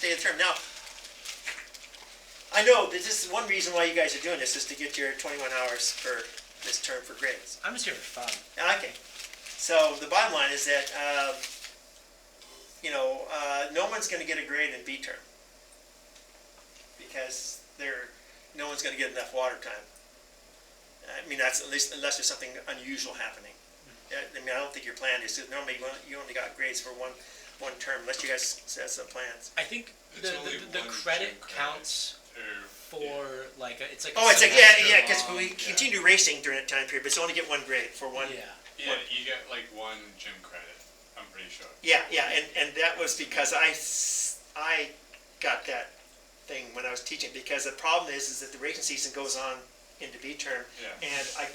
last day of the term. Now, I know that this is one reason why you guys are doing this is to get your 21 hours for this term for grades. I'm just here for fun. Okay. So the bottom line is that, no one's going to get a grade in B term because no one's going to get enough water time. I mean, that's at least unless there's something unusual happening. I mean, I don't think your plan is. Normally, you only got grades for one term, unless you guys set some plans. I think the credit counts for like it's like. Oh, it's like yeah, because we continue racing during that time period, but it's only get one grade for one. Yeah, you get like one gym credit. I'm pretty sure. Yeah, and that was because I got that thing when I was teaching, because the problem is that the racing season goes on into B term, and I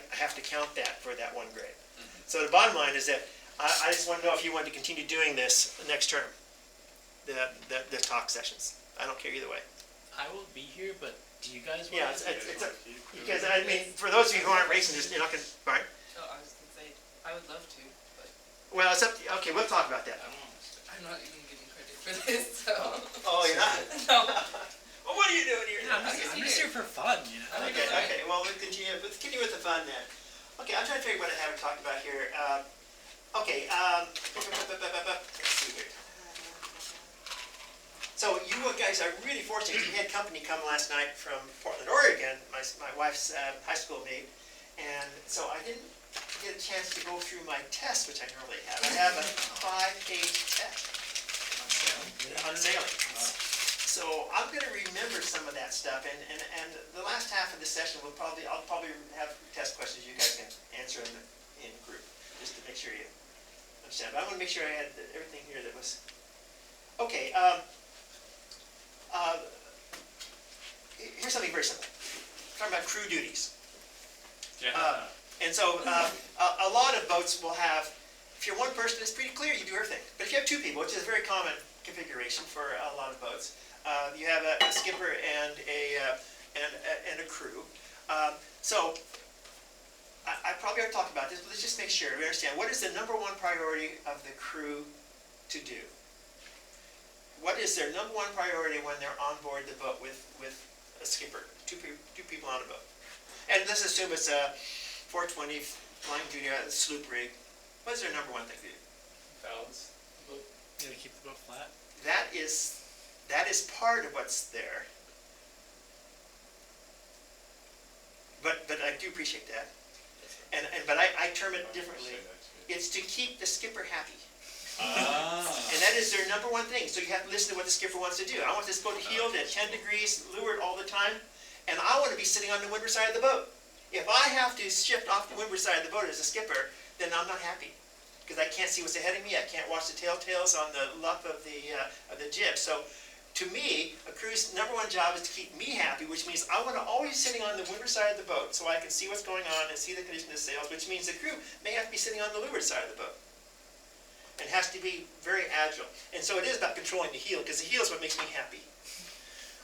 have to count that for that one grade. Mm-hmm. So the bottom line is that I just want to know if you want to continue doing this next term, the talk sessions. I don't care either way. I will be here, but do you guys want to? Yeah, because I mean, for those of you who aren't racing, you're not going to, right? So I was going to say, I would love to, but... Well, it's up to you. Okay, we'll talk about that. I'm not even getting credit for this, so... Oh, you're not? No. Well, what are you doing here? Yeah, I'm just here for fun, you know? Okay, well, let's continue with the fun then. Okay, I'm trying to figure out what I haven't talked about here. Let's see here. So you guys are really fortunate. You had company come last night from Portland, Oregon, my wife's high school mate, and so I didn't get a chance to go through my test, which I normally have. I have a 5-page test on sailing. So I'm going to remember some of that stuff, and the last half of the session I'll probably have test questions you guys can answer in group, just to make sure you understand. But I want to make sure I had everything here that was okay. Here's something very simple. Talking about crew duties. Yeah. And so a lot of boats will have, if you're one person, it's pretty clear you do everything. But if you have two people, which is a very common configuration for a lot of boats, you have a skipper and a crew. So I probably already talked about this, but let's just make sure we understand. What is the number one priority of the crew to do? What is their number one priority when they're on board the boat with a skipper, two people on a boat? And let's assume it's a 420 Flying Junior sloop rig. What is their number one thing to do? Balance. You gotta keep the boat flat. That is part of what's there. But I do appreciate that. But I term it differently. It's to keep the skipper happy. And that is their number one thing. So you have to listen to what the skipper wants to do. I want this boat heeled at 10 degrees, leeward all the time, and I want to be sitting on the windward side of the boat. If I have to shift off the windward side of the boat as a skipper, then I'm not happy, because I can't see what's ahead of me. I can't watch the telltales on the luff of the jib. So to me, a crew's number one job is to keep me happy, which means I want to always be sitting on the windward side of the boat so I can see what's going on and see the condition of the sails, which means the crew may have to be sitting on the leeward side of the boat. And has to be very agile. And so it is about controlling the heel, because the heel is what makes me happy.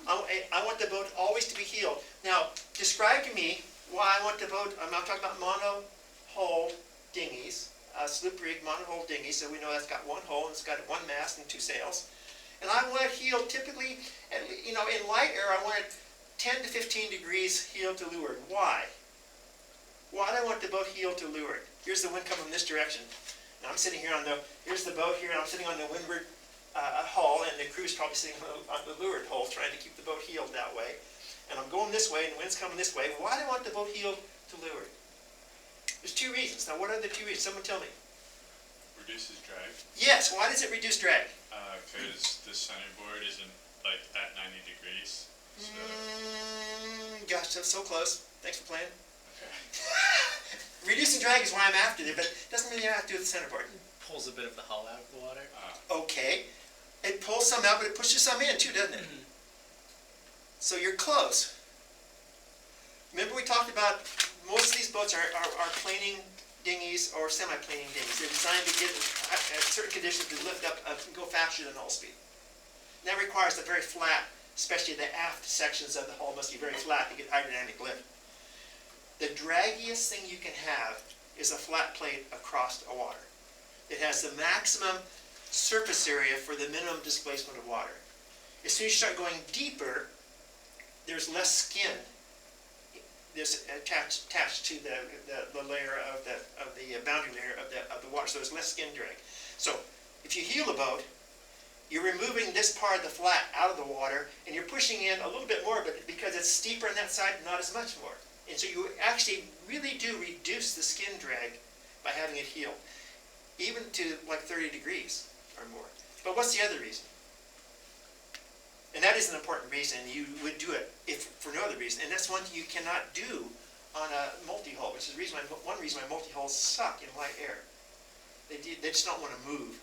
I want the boat always to be heeled. Now, describe to me why I want the boat. I'm talking about mono-hull dinghies, sloop rig mono-hull dinghies, so we know that's got one hull and it's got one mast and two sails. And I want it heeled typically, in light air, I want it 10 to 15 degrees heeled to leeward. Why? Why do I want the boat heeled to leeward? Here's the wind coming from this direction. And I'm sitting here here's the boat here, and I'm sitting on the windward hull, and the crew's probably sitting on the leeward hull, trying to keep the boat heeled that way. And I'm going this way, and the wind's coming this way. Why do I want the boat heeled to leeward? There's two reasons. Now, what are the two reasons? Someone tell me. Reduces drag. Yes, why does it reduce drag? Because the centerboard isn't like at 90 degrees. So. Gosh, that's so close. Thanks for playing. Okay. Reducing drag is why I'm after it, but it doesn't really have to do with the centerboard. It pulls a bit of the hull out of the water. Okay. It pulls some out, but it pushes some in too, doesn't it? Mm-hmm. So you're close. Remember we talked about most of these boats are planing dinghies or semi-planing dinghies. They're designed to get at certain conditions to lift up and go faster than hull speed. And that requires a very flat, especially the aft sections of the hull must be very flat to get hydrodynamic lift. The draggiest thing you can have is a flat plate across a water. It has the maximum surface area for the minimum displacement of water. As soon as you start going deeper, there's less skin that's attached to the layer of the boundary layer of the water, so there's less skin drag. So if you heel the boat, you're removing this part of the flat out of the water, and you're pushing in a little bit more, but because it's steeper on that side, not as much more. And so you actually really do reduce the skin drag by having it heel, even to like 30 degrees or more. But what's the other reason? And that is an important reason. You would do it if for no other reason. And that's one thing you cannot do on a multi-hull, which is one reason why multi-hulls suck in light air. They just don't want to move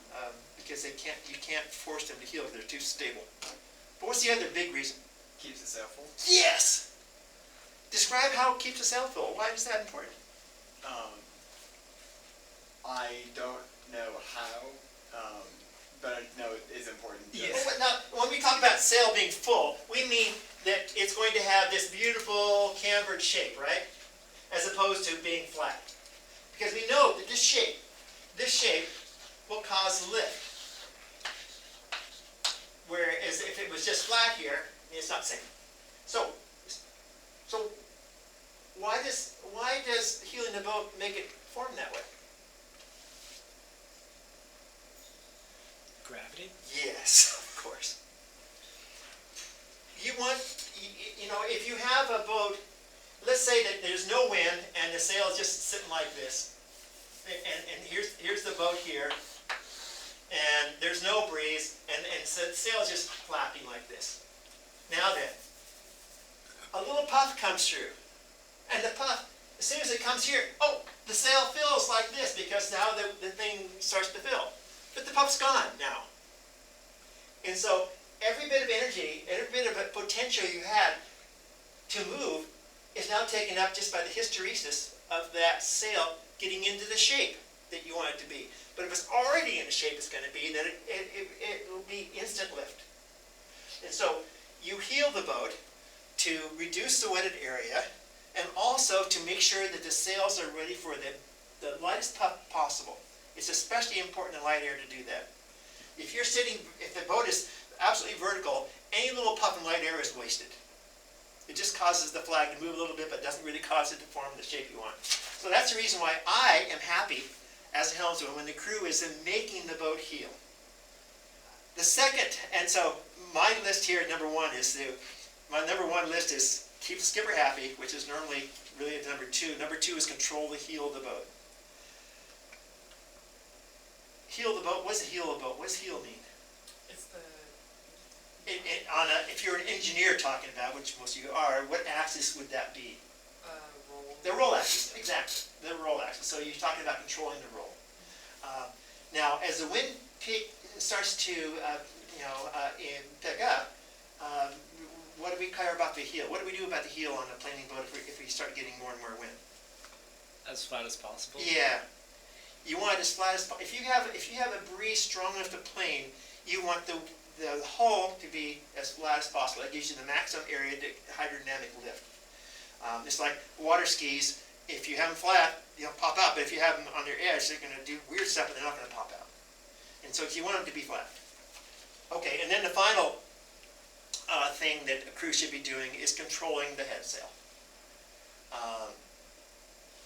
because you can't force them to heel because they're too stable. But what's the other big reason? Keeps the sail full. Yes! Describe how it keeps the sail full. Why is that important? I don't know how, but I know it is important. Well, but now, when we talk about sail being full, we mean that it's going to have this beautiful cambered shape, right? As opposed to being flat. Because we know that this shape will cause lift. Whereas if it was just flat here, it's not the same. So why does heeling the boat make it form that way? Gravity? Yes, of course. You want, you know, if you have a boat, let's say that there's no wind and the sail is just sitting like this, and here's the boat here, and there's no breeze, and so the sail is just flapping like this. Now then, a little puff comes through, and the puff, as soon as it comes here, oh, the sail fills like this because now the thing starts to fill. But the puff's gone now. And so every bit of energy, every bit of potential you had to move is now taken up just by the hysteresis of that sail getting into the shape that you want it to be. But if it's already in the shape it's going to be, then it will be instant lift. And so you heel the boat to reduce the wetted area and also to make sure that the sails are ready for the lightest puff possible. It's especially important in light air to do that. If the boat is absolutely vertical, any little puff in light air is wasted. It just causes the flag to move a little bit, but doesn't really cause it to form the shape you want. So that's the reason why I am happy as a helmsman when the crew is making the boat heel. The second, and so my list here, my number one list is keep the skipper happy, which is normally really number two. Number two is control the heel of the boat. Heel the boat. What does heel the boat? What does heel mean? It's the If you're an engineer talking about, which most of you are, what axis would that be? roll. The roll axis, exactly. The roll axis. So you're talking about controlling the roll. Now, as the wind starts to pick up, what do we care about the heel? What do we do about the heel on a planing boat if we start getting more and more wind? As flat as possible. Yeah. You want it as flat as possible. If you have a breeze strong enough to plane, you want the hull to be as flat as possible. That gives you the maximum area to hydrodynamic lift. It's like water skis. If you have them flat, they'll pop out. But if you have them on their edge, they're going to do weird stuff and they're not going to pop out. And so you want them to be flat. Okay, and then the final thing that a crew should be doing is controlling the head sail.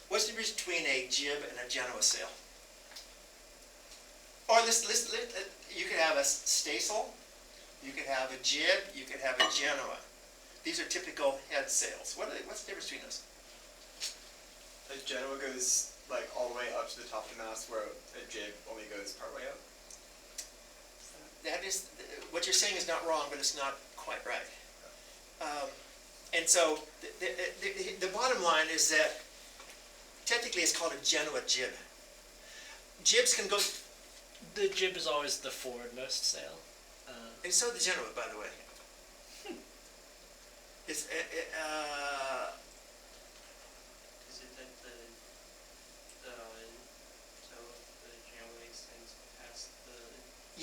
What's the difference between a jib and a Genoa sail? Or you could have a staysail, you could have a jib, you could have a Genoa. These are typical head sails. What's the difference between those? A Genoa goes like all the way up to the top of the mast, where a jib only goes part way up. That is, what you're saying is not wrong, but it's not quite right. And so the bottom line is that technically it's called a Genoa jib. Jibs can go... The jib is always the forwardmost sail. And so the Genoa, by the way. It's Is it that so the Genoa extends past the...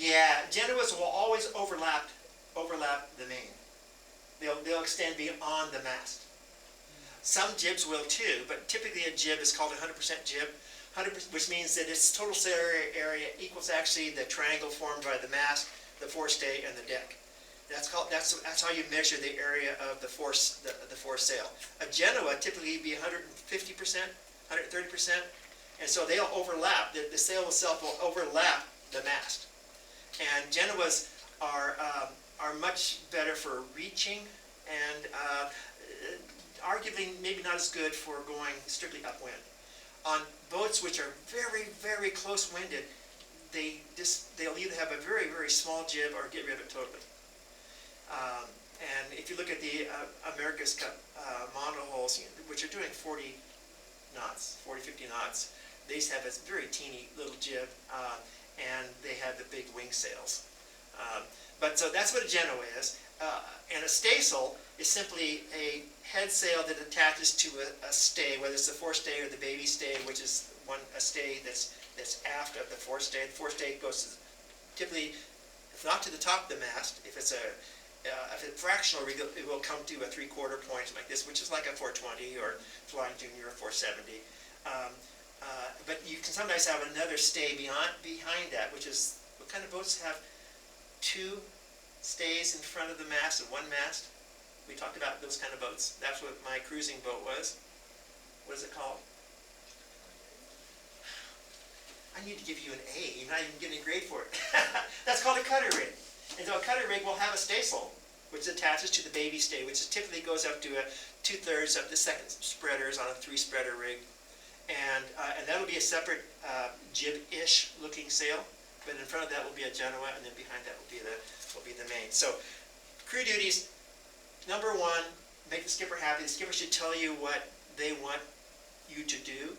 yeah, Genoas will always overlap the main. They'll extend beyond the mast. Some jibs will too, but typically a jib is called a 100% jib which means that its total sail area equals actually the triangle formed by the mast, the forestay, and the deck. That's how you measure the area of the foresail. A Genoa typically be 150%, 130%, and so they'll overlap. The sail itself will overlap the mast. And Genoas are much better for reaching, and arguably maybe not as good for going strictly upwind. On boats which are very, very close-winded, they'll either have a very, very small jib or get rid of it totally. And if you look at the America's Cup monohulls, which are doing 40 knots, 40, 50 knots, they have a very teeny little jib, and they have the big wing sails. But so that's what a Genoa is. And a staysail is simply a head sail that attaches to a stay, whether it's the forestay or the baby stay, which is a stay that's aft of the forestay. The forestay goes typically, if not to the top of the mast, if it's fractional rig, it will come to a 3/4 point like this, which is like a 420 or Flying Junior or 470. But you can sometimes have another stay behind that, which is, what kind of boats have 2 stays in front of the mast and 1 mast? We talked about those kind of boats. That's what my cruising boat was. What is it called? I need to give you an A. You're not even getting a grade for it. That's called a cutter rig. And so a cutter rig will have a staysail, which attaches to the baby stay, which typically goes up to 2/3 of the second spreaders on a 3-spreader rig. And that'll be a separate jib-ish looking sail, but in front of that will be a Genoa, and then behind that will be the main. So crew duties, number 1, make the skipper happy. The skipper should tell you what they want you to do,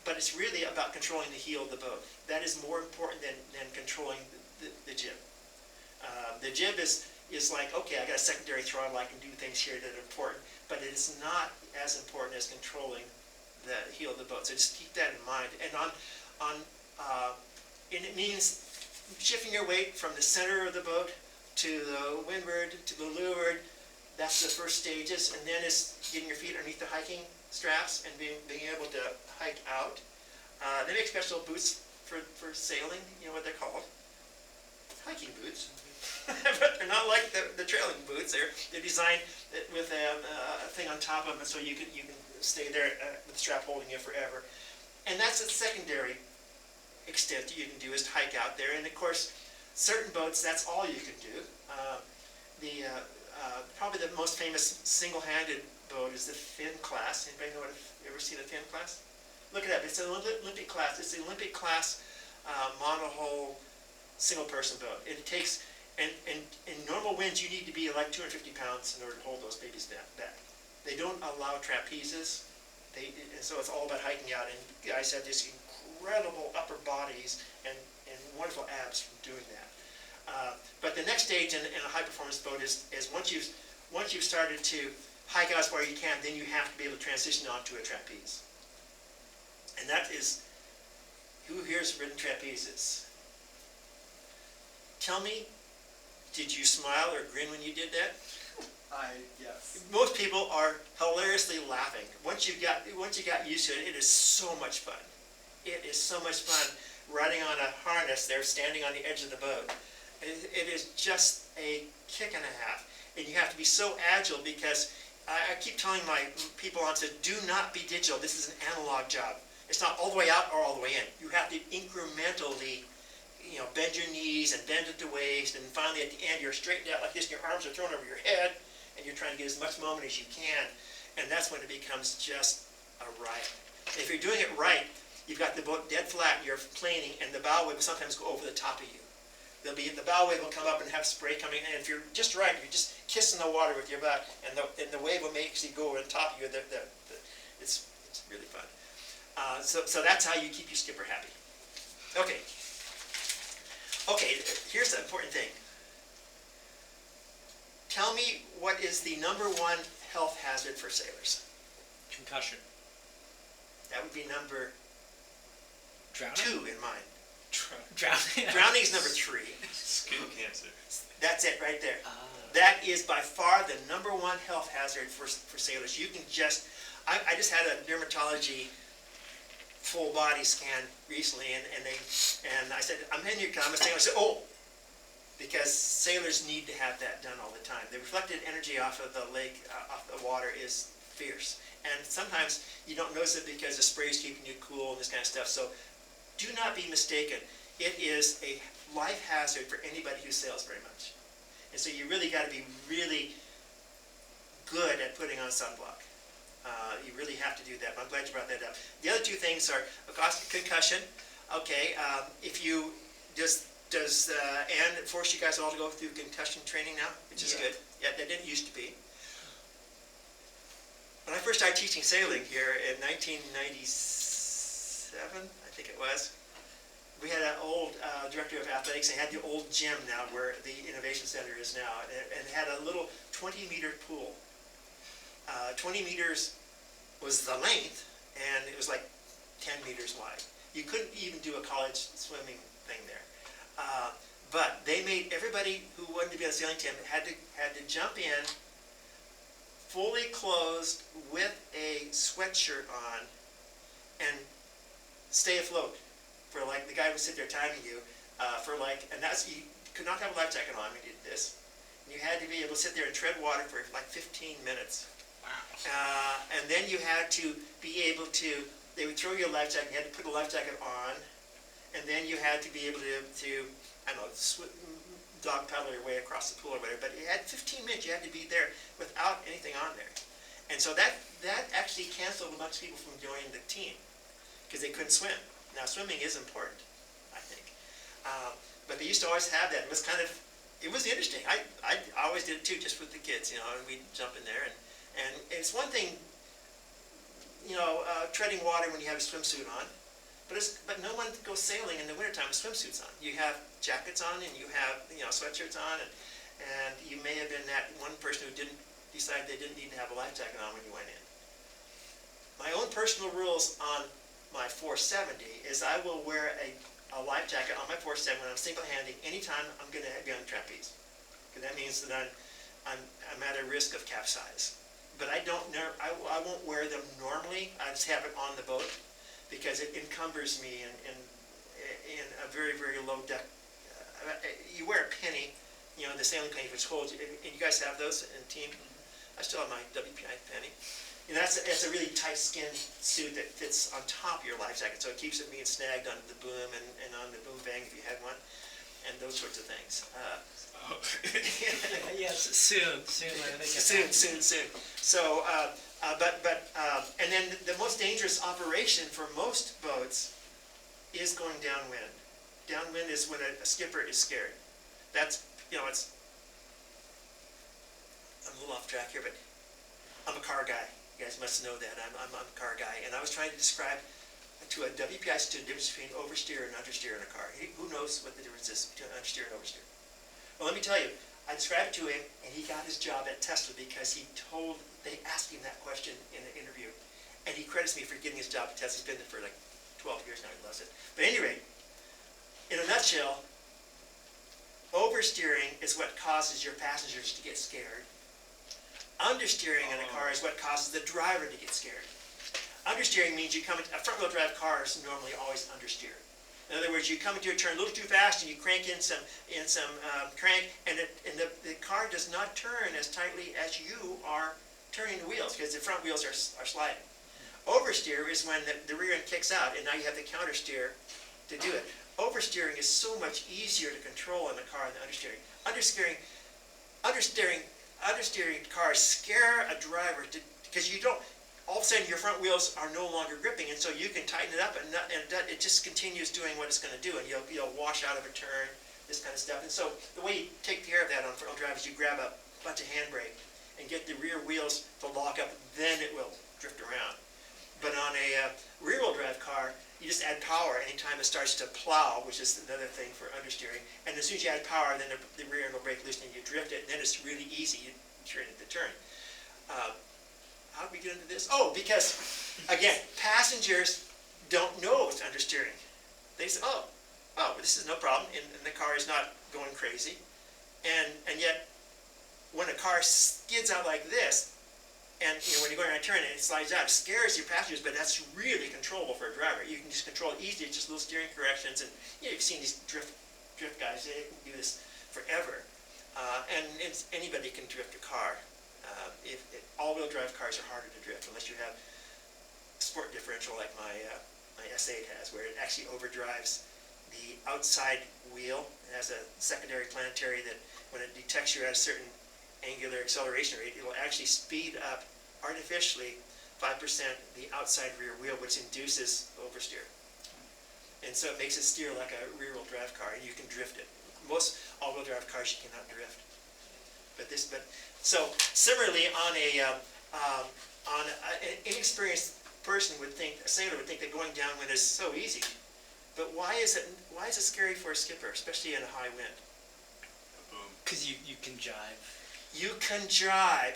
but it's really about controlling the heel of the boat. That is more important than controlling the jib. The jib is like, okay, I got a secondary throttle, I can do things here that are important, but it is not as important as controlling the heel of the boat. So just keep that in mind. And and it means shifting your weight from the center of the boat to the windward, to the leeward. That's the first stages, and then it's getting your feet underneath the hiking straps and being able to hike out. They make special boots for sailing. You know what they're called? Hiking boots. But they're not like the trailing boots. They're designed with a thing on top of them, so you can stay there with the strap holding you forever. And that's a secondary extent that you can do, is to hike out there. And of course, certain boats, that's all you can do. Probably the most famous single-handed boat is the Finn class. Anybody know ever seen a Finn class? Look it up. It's an Olympic class. It's the Olympic class monohull single-person boat. It takes, and in normal winds, you need to be like 250 pounds in order to hold those babies back. They don't allow trapezes, and so it's all about hiking out. And guys have these incredible upper bodies and wonderful abs from doing that. But the next stage in a high-performance boat is once you've started to hike out as far as you can, then you have to be able to transition onto a trapeze. And that is, who here's ridden trapezes? Tell me, did you smile or grin when you did that? Yes. Most people are hilariously laughing. Once you got used to it, it is so much fun. It is so much fun riding on a harness there, standing on the edge of the boat. It is just a kick and a half. And you have to be so agile, because I keep telling my people on to do not be digital. This is an analog job. It's not all the way out or all the way in. You have to incrementally, bend your knees and bend at the waist, and finally at the end you're straightened out like this, and your arms are thrown over your head, and you're trying to get as much moment as you can, and that's when it becomes just a riot. If you're doing it right, you've got the boat dead flat, you're planing, and the bow wave will sometimes go over the top of you. The bow wave will come up and have spray coming in, and if you're just right, you're just kissing the water with your butt, and the wave will actually go over the top of you. It's really fun. So that's how you keep your skipper happy. Okay, here's the important thing. Tell me, what is the _1 health hazard for sailors? Concussion. That would be number Drowning? 2 in mine. Drowning. Drowning is number 3. Skin cancer. That's it right there. That is by far the #1 health hazard for sailors. You can I just had a dermatology full body scan recently, and I said, I'm in your comments, I said, oh, because sailors need to have that done all the time. The reflected energy off of the lake, off the water is fierce. And sometimes you don't notice it because the spray is keeping you cool and this kind of stuff. So do not be mistaken. It is a life hazard for anybody who sails very much. And so you really got to be really good at putting on sunblock. You really have to do that. But I'm glad you brought that up. The other two things are, of course, concussion. Okay, if you does Ann force you guys all to go through concussion training now, which is good. Yeah, that didn't used to be. When I first started teaching sailing here in 1997, I think it was, we had an old director of athletics. They had the old gym now where the Innovation Center is now, and it had a little 20-meter pool. 20 meters was the length, and it was like 10 meters wide. You couldn't even do a college swimming thing there. But they made everybody who wanted to be on the sailing team had to jump in fully clothed with a sweatshirt on and stay afloat for like, the guy would sit there timing you for like, and that's, you could not have a life jacket on when you did this. And you had to be able to sit there and tread water for like 15 minutes. Wow. And then you had to be able to, they would throw you a life jacket, you had to put a life jacket on, and then you had to be able to I don't know, dog paddle your way across the pool or whatever, but you had 15 minutes, you had to be there without anything on there. And so that actually canceled a bunch of people from joining the team, because they couldn't swim. Now swimming is important, I think. But they used to always have that. It was kind of, it was interesting. I always did it too, just with the kids, you know, and we'd jump in there. And it's one thing, you know, treading water when you have a swimsuit on, but no one goes sailing in the wintertime with swimsuits on. You have jackets on and you have, you know, sweatshirts on, and you may have been that one person who didn't decide they didn't need to have a life jacket on when you went in. My own personal rules on my 470 is I will wear a life jacket on my 470 when I'm single-handing anytime I'm going to be on the trapeze. Because that means that I'm at a risk of capsize. But I won't wear them normally. I just have it on the boat because it encumbers me in a very, very low deck. You wear a penny, you know, the sailing penny, which holds you. And you guys have those in team? I still have my WPI penny. And that's a really tight skin suit that fits on top of your life jacket, so it keeps it being snagged onto the boom and on the boom bang if you had one, and those sorts of things. Yes, soon. Soon. So, and then the most dangerous operation for most boats is going downwind. Downwind is when a skipper is scared. That's, you know, I'm a little off track here, but I'm a car guy. You guys must know that. I'm a car guy. And I was trying to describe to a WPI student the difference between oversteer and understeer in a car. Who knows what the difference is between understeer and oversteer? Well, let me tell you, I described it to him, and he got his job at Tesla because they asked him that question in an interview. And he credits me for getting his job at Tesla. He's been there for like 12 years now. He loves it. But at any rate, in a nutshell, oversteering is what causes your passengers to get scared. Understeering in a car is what causes the driver to get scared. Understeering means a front-wheel drive car is normally always understeer. In other words, you come into a turn a little too fast and you crank in some crank, and the car does not turn as tightly as you are turning the wheels because the front wheels are sliding. Oversteer is when the rear end kicks out and now you have the counter steer to do it. Oversteering is so much easier to control in the car than understeering. Understeering cars scare a driver because you don't. All of a sudden, your front wheels are no longer gripping, and so you can tighten it up, and it just continues doing what it's going to do, and you'll wash out of a turn, this kind of stuff. And so the way you take care of that on front-wheel drive is you grab a bunch of handbrake and get the rear wheels to lock up, then it will drift around. But on a rear-wheel drive car, you just add power anytime it starts to plow, which is another thing for understeering. And as soon as you add power, then the rear end will break loose and you drift it, and then it's really easy. You turn it to turn. How did we get into this? Oh, because, again, passengers don't know it's understeering. They say, oh, this is no problem, and the car is not going crazy. And yet, when a car skids out like this, And when you're going around a turn and it slides out, it scares your passengers, but that's really controllable for a driver. You can just control it easily, just little steering corrections. And you've seen these drift guys, they can do this forever. And anybody can drift a car. All-wheel drive cars are harder to drift unless you have sport differential like my S8 has, where it actually overdrives the outside wheel. It has a secondary planetary that when it detects you at a certain angular acceleration rate, it'll actually speed up artificially 5% the outside rear wheel, which induces oversteer. And so it makes it steer like a rear-wheel drive car, and you can drift it. Most all-wheel drive cars you cannot drift. So similarly, on an inexperienced person would think, a sailor would think that going downwind is so easy. But why is it scary for a skipper, especially in a high wind? Boom. Because you can jive. You can jive,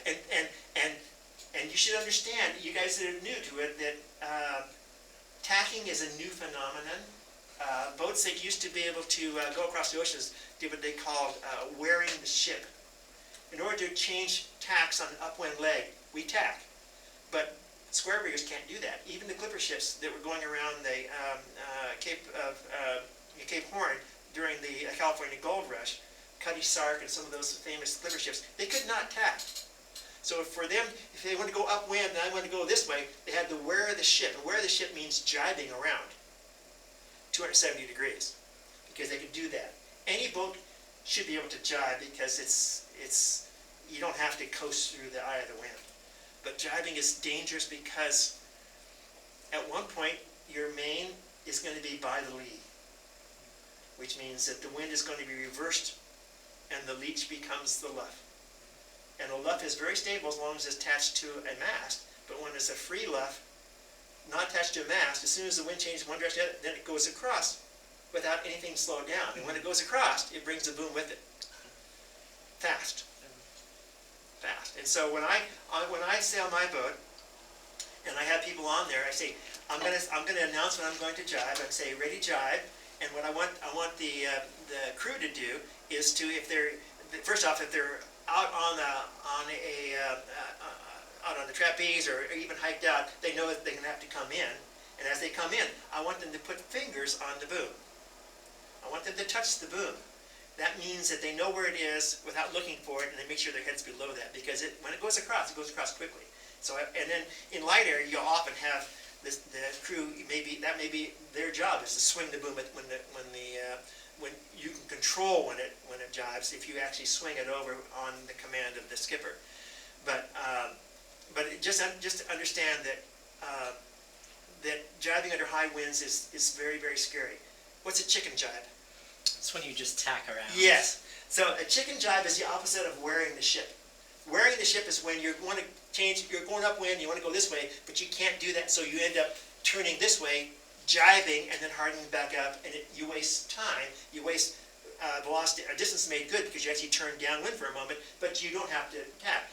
and you should understand, you guys that are new to it, that tacking is a new phenomenon. Boats that used to be able to go across the oceans did what they called wearing the ship. In order to change tacks on an upwind leg, we tack. But square riggers can't do that. Even the clipper ships that were going around the Cape Horn during the California Gold Rush, Cutty Sark and some of those famous clipper ships, they could not tack. So for them, if they want to go upwind and I want to go this way, they had to wear the ship. And wear the ship means jibing around 270 degrees, because they can do that. Any boat should be able to jibe because you don't have to coast through the eye of the wind. But jibing is dangerous because at one point your main is going to be by the lee, which means that the wind is going to be reversed and the leech becomes the luff. And a luff is very stable as long as it's attached to a mast, but when it's a free luff, not attached to a mast, as soon as the wind changes one direction, then it goes across without anything slowed down. And when it goes across, it brings the boom with it. Fast. And so when I sail my boat, and I have people on there, I say, I'm gonna announce when I'm going to jibe. I say, ready, jibe. And what I want the crew to do is to, first off, if they're out on the trapeze or even hiked out, they know that they're gonna have to come in. And as they come in, I want them to put fingers on the boom. I want them to touch the boom. That means that they know where it is without looking for it, and they make sure their head's below that, because when it goes across quickly. So, and then in light air, you'll often have the crew. That may be their job, is to swing the boom when you can control when it jibes. If you actually swing it over on the command of the skipper, but just understand that jibing under high winds is very, very scary. What's a chicken jibe? It's when you just tack around. Yes. So a chicken jibe is the opposite of wearing the ship. Wearing the ship is when you want to change, you're going upwind, you want to go this way, but you can't do that, so you end up turning this way, jibing, and then hardening back up, and you waste time, you waste velocity. Distance is made good because you actually turn downwind for a moment, but you don't have to tack.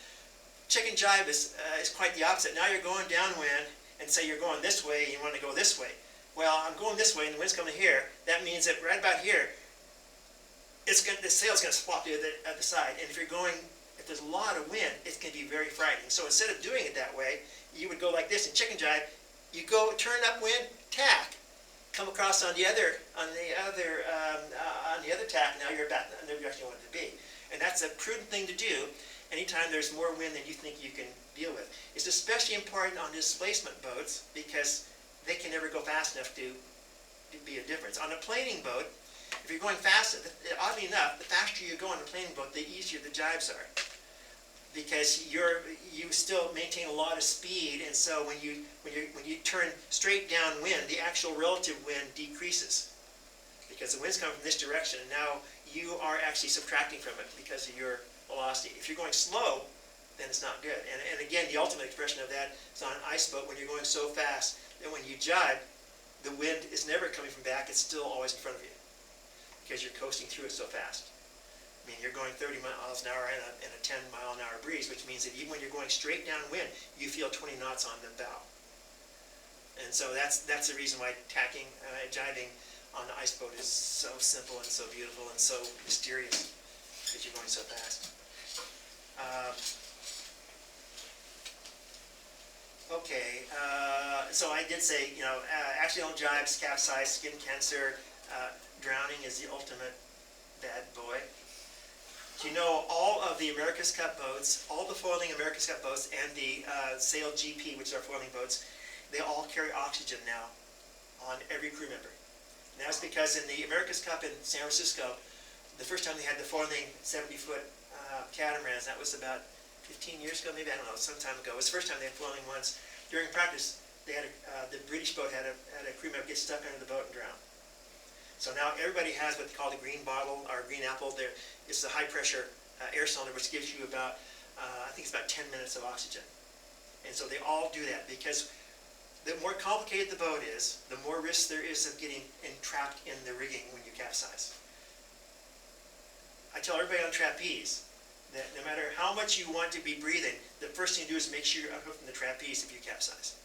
Chicken jibe is quite the opposite. Now you're going downwind, and say you're going this way, and you want to go this way. Well, I'm going this way, and the wind's coming here. That means that right about here, the sail's going to swap to the side. And if there's a lot of wind, it's going to be very frightening. So instead of doing it that way, you would go like this in chicken jibe. You go turn upwind, tack, come across on the other tack. Now you're back in the direction you want it to be. And that's a prudent thing to do anytime there's more wind than you think you can deal with. It's especially important on displacement boats because they can never go fast enough to be a difference. On a planing boat, if you're going faster, oddly enough, the faster you go on a planing boat, the easier the jibes are, because you still maintain a lot of speed, and so when you turn straight downwind, the actual relative wind decreases because the wind's coming from this direction, and now you are actually subtracting from it because of your velocity. If you're going slow, then it's not good. And again, the ultimate expression of that is on an ice boat when you're going so fast that when you jibe, the wind is never coming from back, it's still always in front of you because you're coasting through it so fast. I mean, you're going 30 miles an hour in a 10-mile-an-hour breeze, which means that even when you're going straight downwind, you feel 20 knots on the bow. And so that's the reason why jibing on an ice boat is so simple and so beautiful and so mysterious, because you're going so fast. Okay, so I did say, accidental jibes, capsize, skin cancer, drowning is the ultimate bad boy. Do you know all of the America's Cup boats, all the foiling America's Cup boats and the Sail GP, which are foiling boats, they all carry oxygen now on every crew member. And that's because in the America's Cup in San Francisco, the first time they had the foiling 70-foot catamarans, that was about 15 years ago, maybe, I don't know, some time ago. It was the first time they had foiling once. During practice, they had the British boat had a crew member get stuck under the boat and drown. So now everybody has what they call the green bottle or green apple. It's the high pressure air cylinder, which gives you about, I think it's about 10 minutes of oxygen. And so they all do that because the more complicated the boat is, the more risk there is of getting entrapped in the rigging when you capsize. I tell everybody on trapeze that no matter how much you want to be breathing, the first thing you do is make sure you're unhooked from the trapeze if you capsize.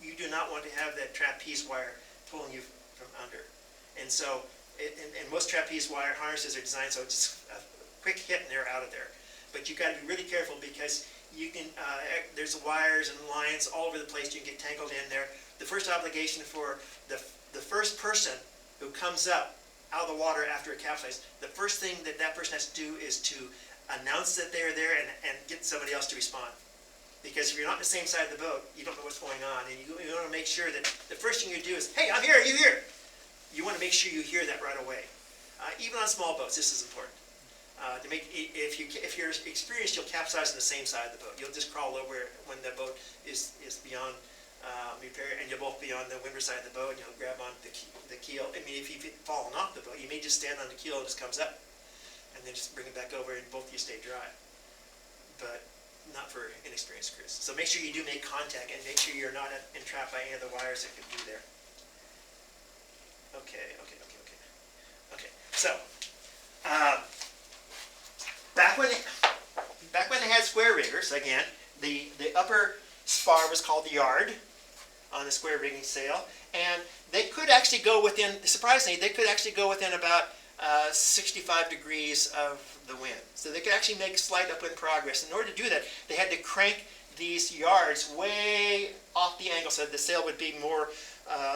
You do not want to have that trapeze wire pulling you from under. And so, and most trapeze wire harnesses are designed so it's a quick hit and they're out of there. But you've got to be really careful because you can, there's wires and lines all over the place. You can get tangled in there. The first obligation for the first person who comes up out of the water after a capsize, the first thing that person has to do is to announce that they're there and get somebody else to respond. Because if you're not on the same side of the boat, you don't know what's going on. And you want to make sure that the first thing you do is, hey, I'm here, are you here? You want to make sure you hear that right away. Even on small boats, this is important. If you're experienced, you'll capsize on the same side of the boat. You'll just crawl over when the boat is beyond repair, and you'll both be on the windward side of the boat, and you'll grab on the keel. I mean, if you've fallen off the boat, you may just stand on the keel and it just comes up, and then just bring it back over, and both of you stay dry. But not for inexperienced crews. So make sure you do make contact, and make sure you're not entrapped by any of the wires that could be there. Okay. So, back when they had square riggers, again, the upper spar was called the yard on the square rigging sail, and they could actually go within, surprisingly, about 65 degrees of the wind. So they could actually make slight upwind progress. In order to do that, they had to crank these yards way off the angle so that the sail would be more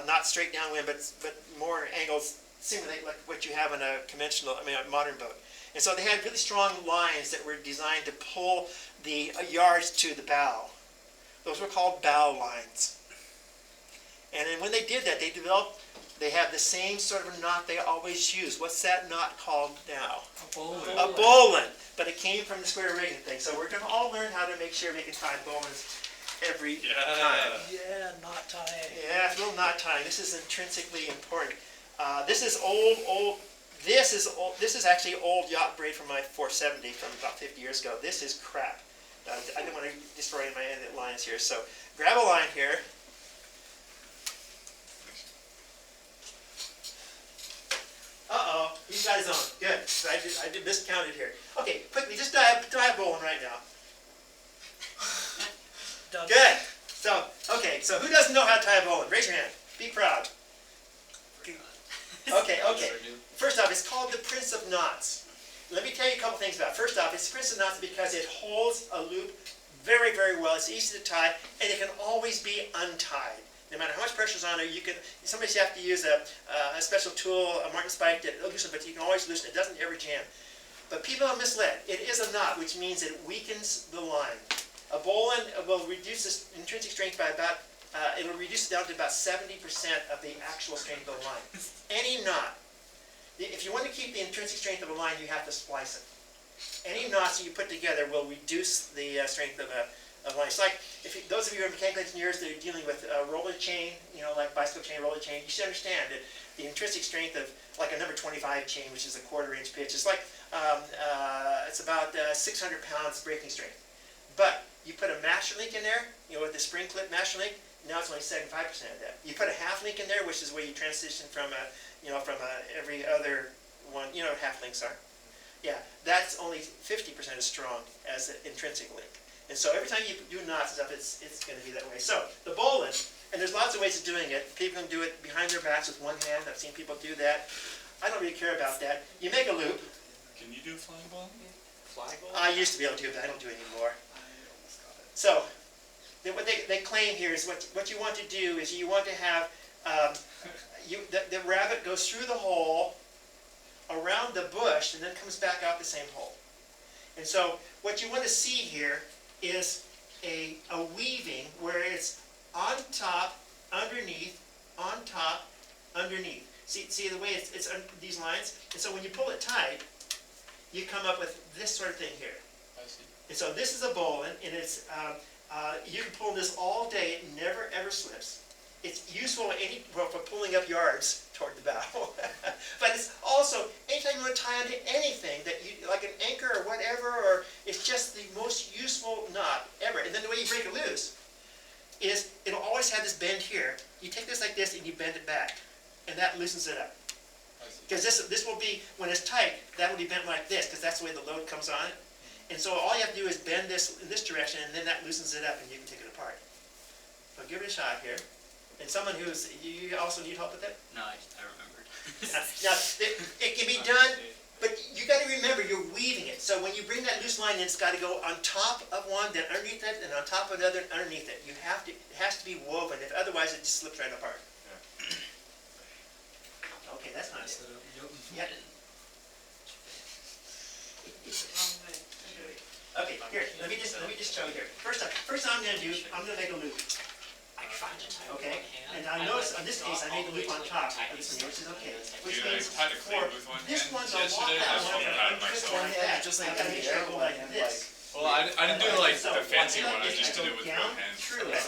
not straight downwind, but more angles, simulate like what you have in a a modern boat. And so they had really strong lines that were designed to pull the yards to the bow. Those were called bow lines. And then when they did that, they have the same sort of knot they always use. What's that knot called now? A bowline. A bowline. But it came from the square rigging thing. So we're going to all learn how to make sure we can tie bowlines every time. Yeah, knot tying. Yeah, a little knot tying. This is intrinsically important. This is old. This is actually old yacht braid from my 470 from about 50 years ago. This is crap. I didn't want to destroy my lines here. So grab a line here. Uh-oh, he's got his own. Good. So I did miscounted here. Okay, quickly, just tie a bowline right now. Done. Good. So, okay, so who doesn't know how to tie a bowline? Raise your hand. Be proud. Okay. First off, it's called the Prince of Knots. Let me tell you a couple things about it. First off, it's the Prince of Knots because it holds a loop very, very well. It's easy to tie, and it can always be untied. No matter how much pressure is on it, sometimes you have to use a special tool, a Martin spike to loosen it, but you can always loosen it. It doesn't ever jam. But people are misled. It is a knot, which means it weakens the line. A bowline will reduce the intrinsic strength by about, it'll reduce it down to about 70% of the actual strength of the line. Any knot, if you want to keep the intrinsic strength of a line, you have to splice it. Any knots that you put together will reduce the strength of a line. It's like, those of you who are mechanical engineers that are dealing with roller chain, like bicycle chain, roller chain, you should understand that the intrinsic strength of like a number 25 chain, which is a 1/4 inch pitch, it's like, it's about 600 pounds braking strength. But you put a master link in there, with the spring clip master link, now it's only 75% of that. You put a half link in there, which is where you transition from every other one, what half links are. Yeah, that's only 50% as strong as the intrinsic link. And so every time you do knots and stuff, it's going to be that way. So the bowline, and there's lots of ways of doing it. People can do it behind their backs with one hand. I've seen people do that. I don't really care about that. You make a loop. Can you do a flying ball? Flag ball? I used to be able to do it, but I don't do it anymore. I almost got it. So what they claim here is what you want to do is you want to have, the rabbit goes through the hole, around the bush, and then comes back out the same hole. And so what you want to see here is a weaving where it's on top, underneath, on top, underneath. See the way it's these lines? And so when you pull it tight, you come up with this sort of thing here. I see. And so this is a bowline, and it's, you can pull this all day, it never ever slips. It's useful for pulling up yards toward the bow. But it's also, anytime you want to tie onto anything, that you, like an anchor or whatever, or it's just the most useful knot ever. And then the way you break it loose is, it'll always have this bend here. You take this like this and you bend it back, and that loosens it up. Because this will be, when it's tight, that will be bent like this, because that's the way the load comes on it. And so all you have to do is bend this in this direction, and then that loosens it up, and you can take it apart. So give it a shot here. And someone who's, you also need help with that? No, I remembered. Now, it can be done, but you got to remember you're weaving it. So when you bring that loose line in, it's got to go on top of one, then underneath it, and on top of the other, and underneath it. You have to, it has to be woven. If otherwise, it just slips right apart. Okay, that's nice. Yeah. Wrong way. Okay, here, let me just show you here. First I'm gonna do, I'm gonna make a loop. Okay, and I notice in this case I made the loop on top, which is okay. Which Dude, I means tried to for clean with one this hand one's a walk yesterday, that I one, felt and bad I'm just myself. like that. Just I like gotta make sure I go like this. Well, I didn't do like So the fancy what one, I is just go did it with down both hands. through it,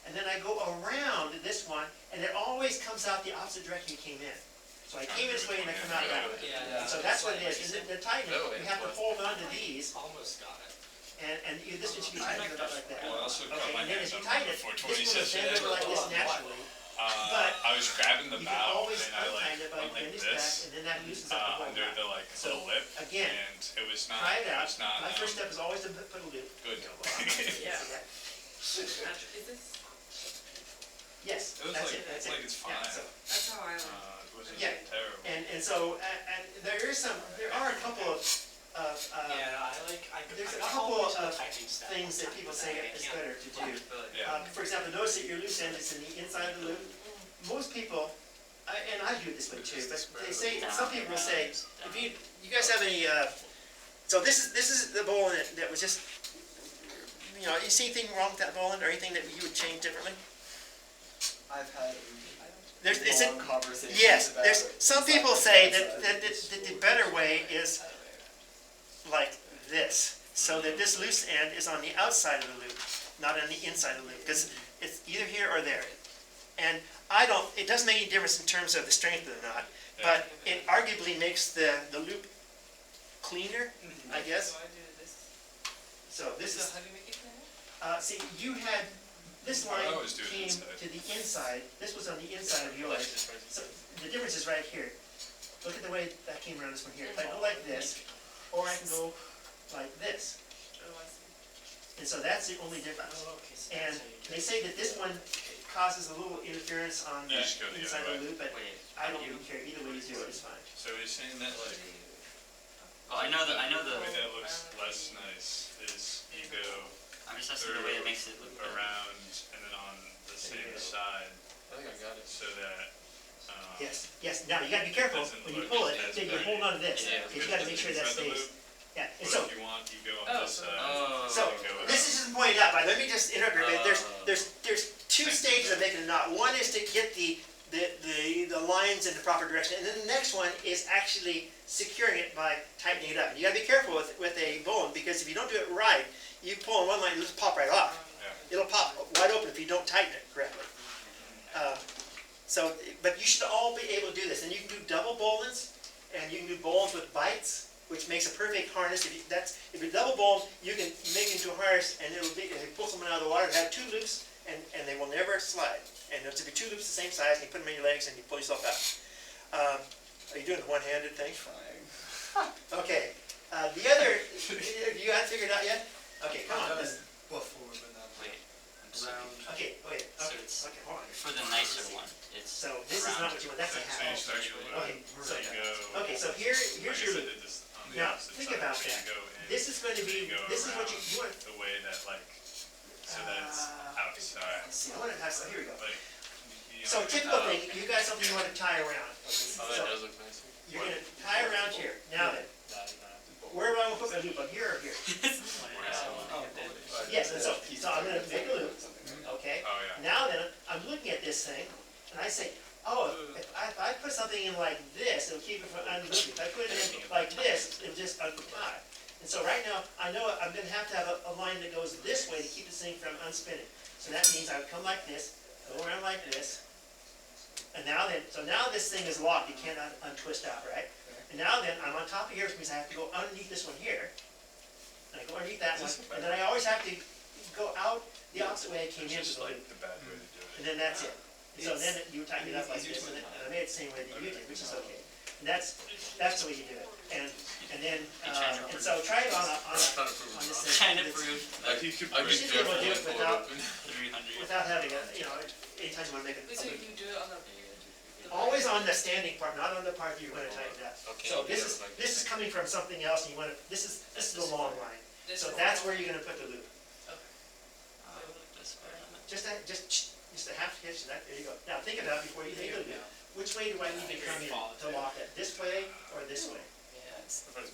and then I go around this one, and it always comes out the opposite direction you came in. So I came this way and I come out that way. Yeah. So that's what it is. And the tightening, you have to hold on to these, Almost got it. and this one should be tightened about like that. Well, I also got Okay, my and then hands as you on tighten the it, 420 this will session. bend over like this naturally. But I was grabbing the You can bow always and I untighten it by went like bending this back, this, and then that loosens up the whole under knot. the like So, little lip, again, and it was not, try it it out. was not, My first step is always to put a loop. good. Yeah. See that? Is this, Yes, It was that's like, it, that's it. like it's Yeah, fine. so- that's how I learned. It wasn't Yeah. terrible. And so, and there are a couple of, Yeah, there's a got couple all the way to the of typing step. things that people say it's better to do. Yeah. For example, notice that your loose end is in the inside of the loop. Most people, and I do it this way too, but they say, some people will say, if you guys have any, so this is the bowline that was just, you know, you see anything wrong with that bowline or anything that you would change differently? I've had It's long conversations yes, about there's, some people say that that the better way is like this, so that this loose end is on the outside of the loop, not on the inside of the loop, because it's either here or there. And it doesn't make any difference in terms of the strength of the knot, but it arguably makes the loop cleaner, I guess. So I do this. So this So is, how do you make it clear? see, you had, this line I always do it came inside. to the inside, this was on the inside of yours. So the difference is right here. Look at the way that came around this one here. If I go like this, or I can go like this. Oh, I see. And so that's the only difference. Oh, okay, so And that's how you do they it. say that this one causes a little interference on You the just go the inside other of the loop, but Wait, I don't really care. Either way you do it is fine. So you're saying that like, well, I know the the, way that looks less nice is you go I'm just asking the way it makes it look better. around and then on the same side I think I got it. so that, Yes, yes. Now you gotta be careful when you pull it, that you hold on to this, Yeah. because you gotta make sure that Inside the stays. loop, Yeah, and But so, if you want, you go Oh, on this so- side. Oh. so, and go with this is just pointed out, but let me just interrupt here, but Oh. there's two stages of making a knot. One is to get the lines in the proper direction, and then the next one is actually securing it by tightening it up. And you gotta be careful with a bowline, because if you don't do it right, you pull on one line, it'll just pop right off. It'll pop wide open if you don't tighten it correctly. But you should all be able to do this, and you can do double bowlines, and you can do bowlines with bites, which makes a perfect harness. If you double bowline, you can make it into a harness, and it'll be, if you pull someone out of the water, have two loops, and they will never slide. And it'll be two loops the same size, and you put them in your legs, and you pull yourself out. Are you doing the one-handed thing? Trying. Okay. The other, you got it figured out yet? Okay, come on. Before, but not. Wait, I'm just looking. Okay, wait. So Okay, it's okay, hold on. for the nicer one. It's So this is not what you want. That's a So you half. start your loop, Okay, so you go. Okay, so here's I guess your I loop. did this on the Now, opposite think side, about so you that. go in, This is going to so be, you go this is what you around want. the way that like so that it's outside, Let's see, I want to have some, here we go. like. So typical thing, you got something you want to tie around. Oh, So that does look nice. you're gonna tie around here. Now then, where am I gonna put my loop, on here or here? Yes, and so I'm gonna make a loop, okay? Oh, yeah. Now then, I'm looking at this thing, and I say, oh, if I put something in like this, it'll keep it from unlooping. If I put it in like this, it'll just untie. And so right now, I know I'm gonna have to have a line that goes this way to keep this thing from unspinning. So that means I would come like this, go around like this, and now then, so now this thing is locked, you can't untwist out, right? And now then, I'm on top of here, which means I have to go underneath this one here. And I go underneath that one, and then I always have to go out the opposite way I came into It's just the like loop. the bad way to do And it. then that's it. So then you tighten it up like this, and I made it the same way that you did, which is okay. And that's the way you do it. And then, and so try it on this thing. Kind of It's- rude. I'd You be should be able to do it careful without, and pull it open. 300. without having a, anytime you wanna make Wait, so it. you do it on the. Always on the standing part, not on the part that you're gonna tighten up. Okay. So this is coming from something else, and you wanna, this is the long line. This So one. that's where you're gonna put the loop. This way. Just a half hitch, there you go. Now think about it before you take the loop. Which way do I need to come in to lock it? This way or this way?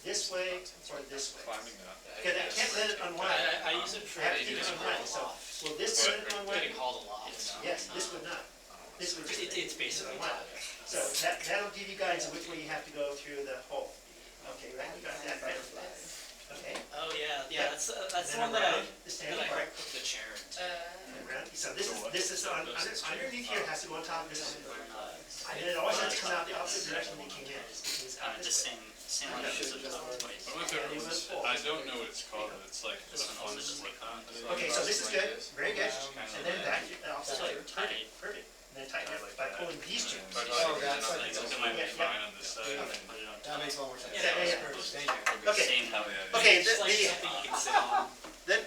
This way or this way? Climbing up. Because I can't let it unwind. I use it for I have to keep it unwind, so will this let it unwind? getting hauled a lot. Yes, this would not. This would just. It's basically unwind. So that'll give you guidance on which way you have to go through the hole. Okay, right, you got that, right? Okay. Oh, yeah, Yeah. that's the And one then that around the standing I part. hooked the chair into. And around. So this is underneath here, it has to go on top of this. We're not. And then it always has to come out the opposite direction when it came in. It means out The this way. same one that was twice. What if it was, I don't know what it's called, but it's like a This one fun also just slip like knot. Okay, so this is good, very good. And then back, It's opposite. like tight. Perfect. And then tighten it by pulling these two. Oh, that's like, like- it might be Yeah. fine on this side. Put it on top. That makes a lot more sense. Yeah, yeah, yeah. Thank you. Okay. Same. Hell yeah. Okay, It's like something you can sit on.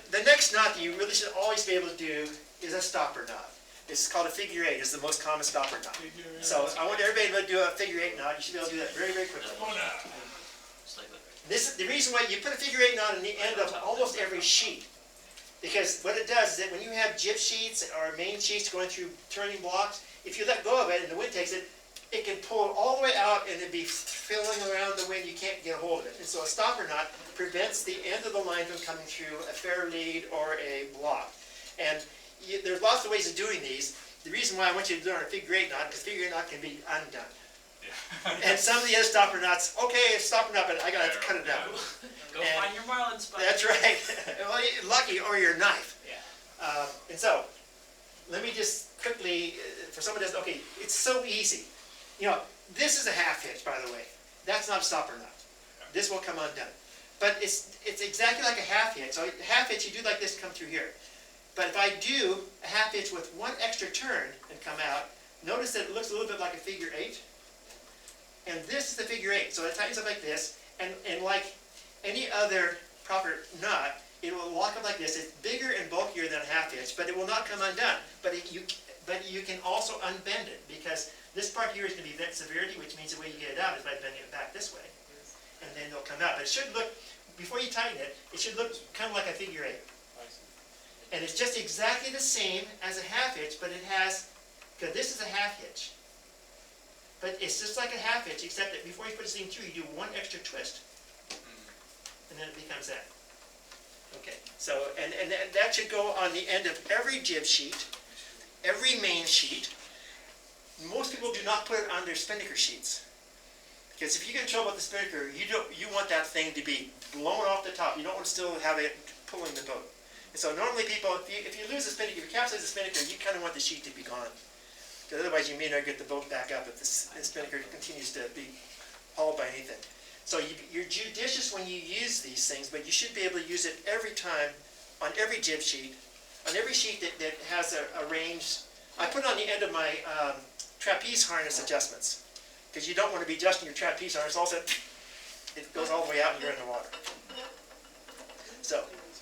the next knot that you really should always be able to do is a stopper knot. It's called a figure eight, it's the most common stopper knot. So I want everybody to do a figure eight knot, you should be able to do that very, very quickly. Just like that. This is the reason why you put a figure eight knot in the end of almost every sheet. Because what it does is that when you have jib sheets or main sheets going through turning blocks, if you let go of it and the wind takes it, it can pull all the way out and it'd be filling around the wind, you can't get a hold of it. And so a stopper knot prevents the end of the line from coming through a fair lead or a block. And there's lots of ways of doing these. The reason why I want you to do it on a figure eight knot, because figure eight knot can be undone. Yeah. And some of the other stopper knots, okay, it's stopper knot, but I gotta cut it out. Go And- find your marlin spot. That's right. Well, lucky, or your knife. Yeah. And so, let me just quickly, for someone that doesn't, okay, it's so easy. This is a half hitch, by the way. That's not a stopper knot. This will come undone. But it's exactly like a half hitch. So half hitch, you do like this, come through here. But if I do a half hitch with one extra turn and come out, notice that it looks a little bit like a figure eight. And this is the figure eight. So it tightens up like this, and like any other proper knot, it will lock up like this. It's bigger and bulkier than a half hitch, but it will not come undone. But you can also unbend it, because this part here is going to be vent severity, which means the way you get it out is by bending it back this way. And then it'll come out. But it should look, before you tighten it, it should look kind of like a figure eight. And it's just exactly the same as a half hitch, but it has, because this is a half hitch. But it's just like a half hitch, except that before you put this thing through, you do one extra twist. And then it becomes that. Okay, so, and that should go on the end of every jib sheet, every main sheet. Most people do not put it on their spinnaker sheets. Because if you get in trouble with the spinnaker, you want that thing to be blown off the top. You don't want to still have it pulling the boat. And so normally people, if you lose the spinnaker, if you capsize the spinnaker, you kind of want the sheet to be gone. Because otherwise you may not get the boat back up if the spinnaker continues to be hauled by anything. So you're judicious when you use these things, but you should be able to use it every time on every jib sheet, on every sheet that has a range. I put it on the end of my trapeze harness adjustments, because you don't want to be adjusting your trapeze harness. Also, it goes all the way out and you're in the water.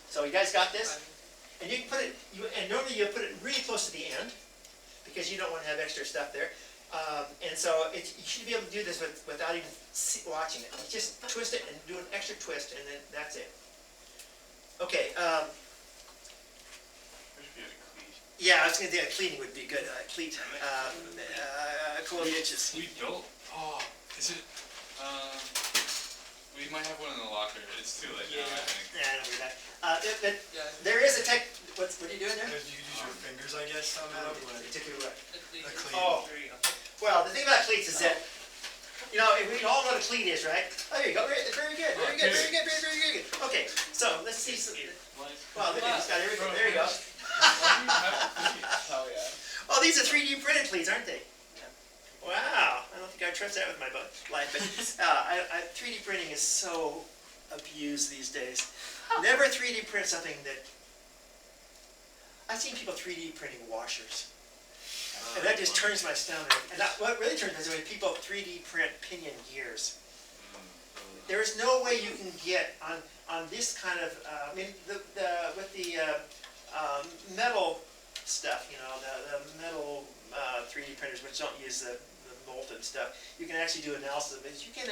So you guys got this? And you can put it, and normally you put it really close to the end, because you don't want to have extra stuff there. And so you should be able to do this without even watching it. You just twist it and do an extra twist, and then that's it. Okay. Yeah, I was gonna think cleaning would be good, cleat, Columbia inches. We built, is it, we might have one in the locker, it's too late now, I think. Yeah, I don't do that. There is a tech, what are you doing there? You could use your fingers, I guess, somehow, but To do what? a clean. Oh. Well, the thing about cleats is that, you know, we all know what a cleat is, right? Oh, there you go, very good, very good, very good. Okay, so let's see some, well, look, it's got everything, there you go. Oh, yeah. Oh, these are 3D printed cleats, aren't they? Wow, I don't think I trust that with my life, but 3D printing is so abused these days. Never 3D print something that, I've seen people 3D printing washers. And that just turns my stomach. And what really turns me is when people 3D print pinion gears. There is no way you can get on this kind of, I mean, with the metal stuff, you know, the metal 3D printers, which don't use the molten stuff, you can actually do analysis of it. You can't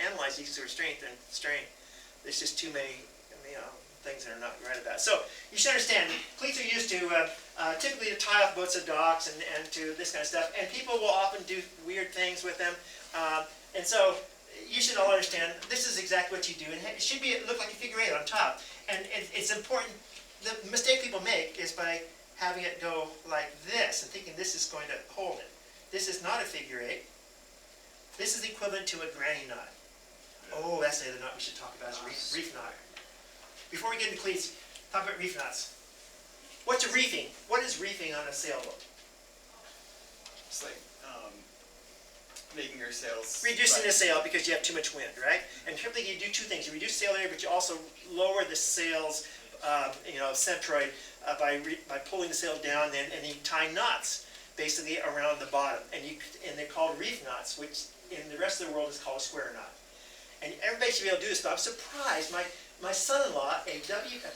analyze these sort of strength and strain. There's just too many, you know, things that are not right about it. So you should understand, cleats are used to typically to tie off boats of docks and to this kind of stuff. And people will often do weird things with them. And so you should all understand, this is exactly what you do. And it should look like a figure eight on top. And it's important, the mistake people make is by having it go like this and thinking this is going to hold it. This is not a figure eight. This is equivalent to a granny knot. Oh, that's the other knot we should talk about, is reef knot. Before we get into cleats, talk about reef knots. What's a reefing? What is reefing on a sailboat? It's like, making your sails. Reducing right. the sail because you have too much wind, right? And typically you do two things. You reduce sail area, but you also lower the sail's, centroid by pulling the sail down, and you tie knots basically around the bottom, and they're called reef knots, which in the rest of the world is called a square knot. And everybody should be able to do this, but I'm surprised. My son-in-law, a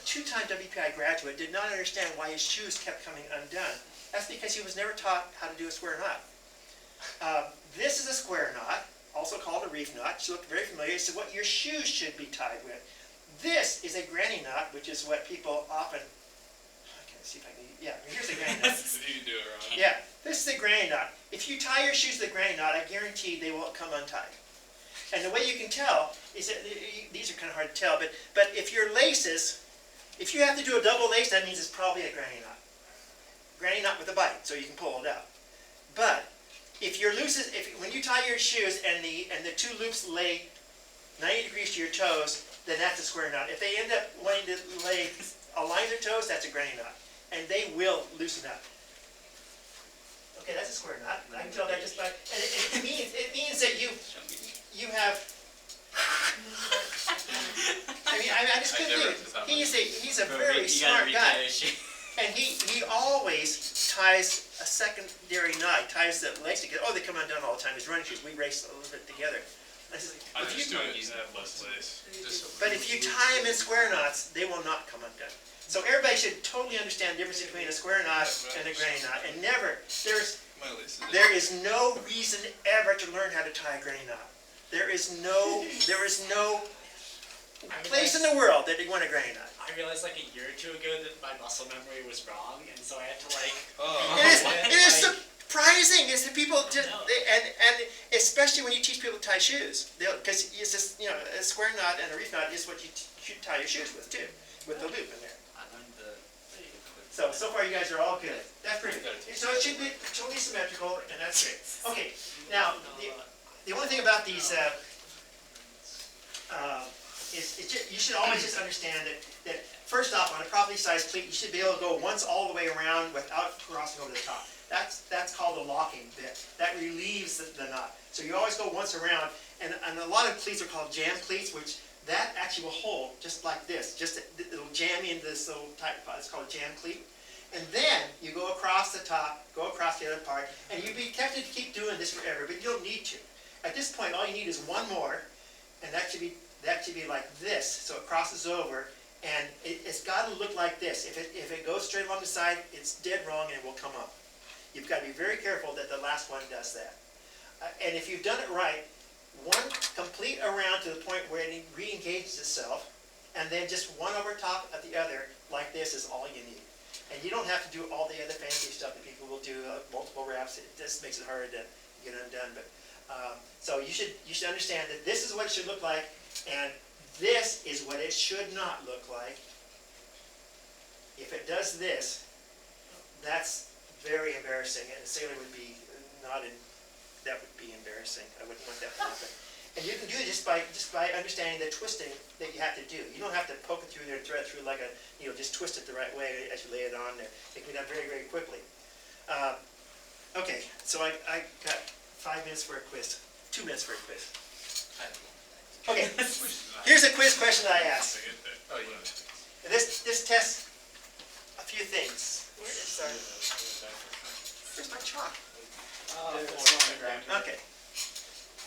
two-time WPI graduate, did not understand why his shoes kept coming undone. That's because he was never taught how to do a square knot. This is a square knot, also called a reef knot. She looked very familiar. It's what your shoes should be tied with. This is a granny knot, which is what people often, I can't see if I can, yeah, here's a granny knot. You can do it wrong. Yeah, this is a granny knot. If you tie your shoes to the granny knot, I guarantee they will come untied. And the way you can tell is that, these are kind of hard to tell, but if your laces, if you have to do a double lace, that means it's probably a granny knot. Granny knot with a bite, so you can pull it out. But if your looses, when you tie your shoes and the two loops lay 90 degrees to your toes, then that's a square knot. If they end up wanting to align their toes, that's a granny knot, and they will loosen up. Okay, that's a square knot. I can tell that just by, and it means that you have. I just couldn't do it. He's a very smart guy, and he always ties a secondary knot. He ties the legs together. Oh, they come undone all the time. His running shoes. We race a little bit together. I said, I just do it, you have less lace. but if you tie them in square knots, they will not come undone. So everybody should totally understand the difference between a square knot and a granny knot. And never, there is no reason ever to learn how to tie a granny knot. There is no place in the world that they want a granny knot. I realized like a year or two ago that my muscle memory was wrong, and so I had to like. It is surprising. Is that people just No. and especially when you teach people to tie shoes, because it's just a square knot and a reef knot is what you should tie your shoes with too, with the loop in there. I learned the. So far you guys are all good. That's pretty good. So it should be totally symmetrical, and that's great. Okay, now the only thing about these you should always just understand that first off, on a properly sized cleat, you should be able to go once all the way around without crossing over the top. That's called the locking bit. That relieves the knot. So you always go once around, and a lot of cleats are called jam cleats, which that actually will hold just like this. It'll jam into this little tight pot. It's called a jam cleat. And then you go across the top, go across the other part, and you'd be tempted to keep doing this forever, but you don't need to. At this point, all you need is one more, and that should be like this, so it crosses over, and it's got to look like this. If it goes straight along the side, it's dead wrong, and it will come up. You've got to be very careful that the last one does that. And if you've done it right, one complete around to the point where it re-engages itself, and then just one over top of the other, like this, is all you need. And you don't have to do all the other fancy stuff that people will do, multiple wraps. It just makes it harder to get undone. But so you should understand that this is what it should look like, and this is what it should not look like. If it does this, that's very embarrassing, and a sailor would be not in. That would be embarrassing. I wouldn't want that to happen. And you can do it just by understanding the twisting that you have to do. You don't have to poke it through there, thread through like a, just twist it the right way as you lay it on there. It can be done very, very quickly. Okay, so I got 5 minutes for a quiz, 2 minutes for a quiz. Okay, here's a quiz question that I asked. Oh, yeah. And this tests a few things. Where's my chalk? It's on the ground. Okay,